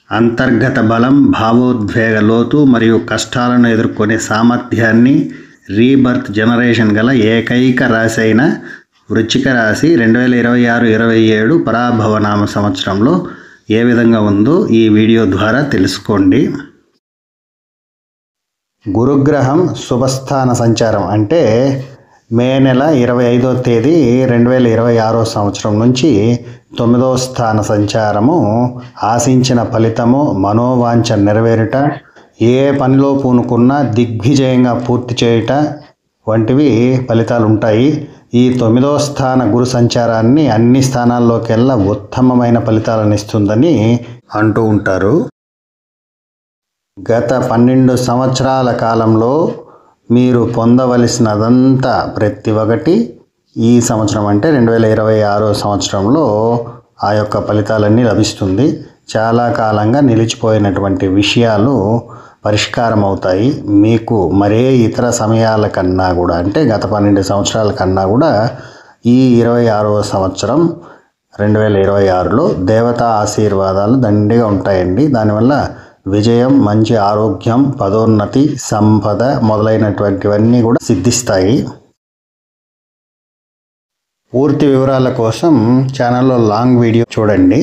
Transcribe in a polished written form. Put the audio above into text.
అంతర్గత బలం, భావోద్వేగ లోతు మరియు కష్టాలను ఎదుర్కొనే సామర్థ్యాన్ని రీబర్త్ జనరేషన్ గల ఏకైక రాశి అయిన వృశ్చిక రాశి 2026-27 పరాభవనామ సంవత్సరంలో ఏ విధంగా ఉందో ఈ వీడియో ద్వారా తెలుసుకోండి. గురుగ్రహం శుభస్థాన సంచారం అంటే మే నెల 25వ తేదీ 2026 సంవత్సరం నుంచి 9వ స్థాన సంచారము ఆశించిన ఫలితము, మనోవాంఛ నెరవేరుట, ఏ పనిలో పూనుకున్నా దిగ్విజయంగా పూర్తి చేయుట వంటివి ఫలితాలు ఉంటాయి. ఈ 9వ స్థాన గురు సంచారాన్ని అన్ని స్థానాల్లోకెల్లా ఉత్తమమైన ఫలితాలను ఇస్తుందని అంటూ ఉంటారు. గత 12 సంవత్సరాల కాలంలో మీరు పొందవలసినదంతా ప్రతి ఒక్కటి ఈ సంవత్సరం అంటే 2026 సంవత్సరంలో ఆ యొక్క ఫలితాలన్నీ లభిస్తుంది. చాలా కాలంగా నిలిచిపోయినటువంటి విషయాలు పరిష్కారం అవుతాయి. మీకు మరే ఇతర సమయాల కన్నా కూడా అంటే గత 12 సంవత్సరాల కన్నా కూడా ఈ 26వ సంవత్సరం 2026లో దేవతా ఆశీర్వాదాలు దండిగా ఉంటాయండి. దానివల్ల విజయం, మంచి ఆరోగ్యం, పదోన్నతి, సంపద మొదలైనటువంటివన్నీ కూడా సిద్ధిస్తాయి. పూర్తి వివరాల కోసం ఛానల్లో లాంగ్ వీడియో చూడండి.